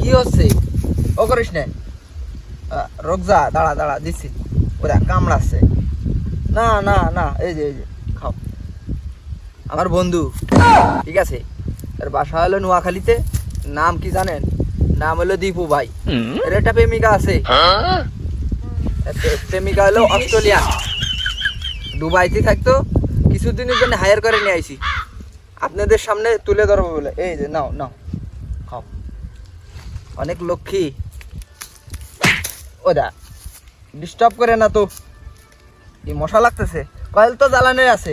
কি হচ্ছে? ও করিস না, রোগ যা, দাঁড়া দাঁড়া দিচ্ছি। ওরা কামড়াচ্ছে। না না না, এই যে খাও। আমার বন্ধু, ঠিক আছে, এর বাসা হলো নোয়াখালীতে। নাম কি জানেন? নাম হলো দীপু ভাই। এর একটা প্রেমিকা আছে। প্রেমিকা হলো অস্ট্রেলিয়ান, দুবাইতে থাকতো। কিছুদিনের জন্য হায়ার করে নিয়ে আইছি, আপনাদের সামনে তুলে ধরবো বলে। এই যে নাও নাও খাও, অনেক লক্ষ্মী। ওদা ডিস্টার্ব করে না তো, এই মশা লাগতেছে। কয়েল তো জ্বালানোই আছে।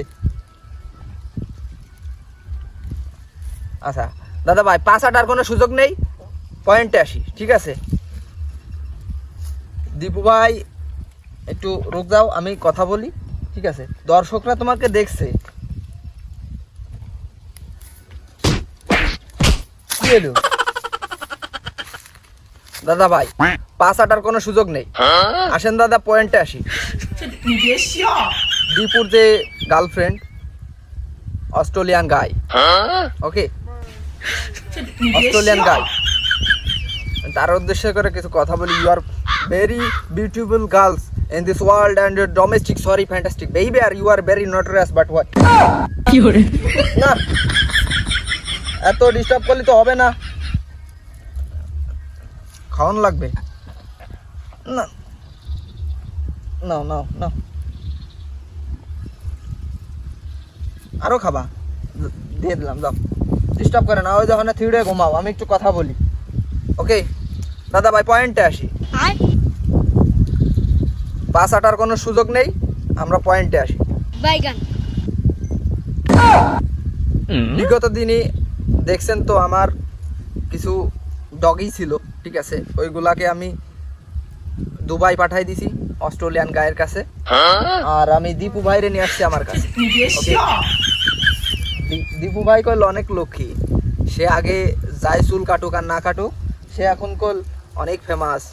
আচ্ছা দাদা ভাই, 5 আটার কোনো সুযোগ নেই, পয়েন্টে আসি, ঠিক আছে? দীপু ভাই একটু রুক যাও, আমি কথা বলি, ঠিক আছে? দর্শকরা তোমাকে দেখছে। কি হলো দাদা ভাই? 5 আটার কোনো সুযোগ নেই, আসেন দাদা, পয়েন্টে আসি। দীপুর যে girlfriend Australian guy, okay, Australian guy, তার উদ্দেশ্যে করে কিছু কথা বলি। You are very beautiful girls in this world and your domestic sorry fantastic baby are you are very notorious but what কি করে না, এত ডিস্টার্ব করলে তো হবে না, খাওয়ান লাগবে না। নাও নাও নাও, আরো খাবা, দিয়ে দিলাম, যাও, ডিস্টার্ব করে না। ওই যখন থিউড়ে ঘুমাও, আমি একটু কথা বলি, ওকে? দাদা ভাই পয়েন্টে আসি। 5 আটার কোনো সুযোগ নেই, আমরা পয়েন্টে আসি। বিগত দিনই দেখছেন তো আমার কিছু ডগি ছিল, ঠিক আছে? ওইগুলাকে আমি দুবাই পাঠাই দিছি অস্ট্রেলিয়ান গায়ের কাছে, আর আমি দীপু ভাইরে নিয়ে আসছি আমার কাছে। দীপু ভাই কল অনেক লক্ষ্মী, সে আগে যাই চুল কাটুক আর না কাটুক, সে এখন কল অনেক ফেমাস,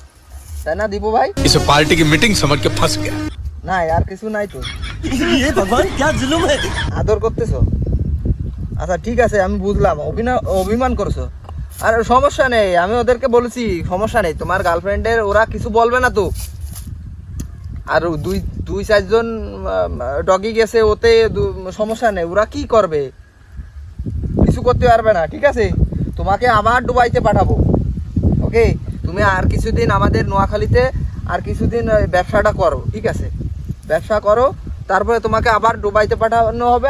তাই না দীপু ভাই? इसे पार्टी की मीटिंग समझ के फंस गया। না আর কিছু নাই তো, ये भगवान क्या जुल्म है। আদর করতেছো? আচ্ছা ঠিক আছে, আমি বুঝলাম, অভিমান করছো। আর সমস্যা নেই, আমি ওদেরকে বলেছি সমস্যা নেই, তোমার গার্লফ্রেন্ডের ওরা কিছু বলবে না তো। আর দুই চারজন ডগি গেছে, ওতে সমস্যা নেই, ওরা কি করবে? কিছু করতে পারবে না, ঠিক আছে? তোমাকে আবার দুবাইতে পাঠাবো, ওকে? তুমি আর কিছুদিন আমাদের নোয়াখালীতে আর কিছুদিন ব্যবসাটা করো, ঠিক আছে? ব্যবসা করো, তারপরে তোমাকে আবার দুবাইতে পাঠানো হবে।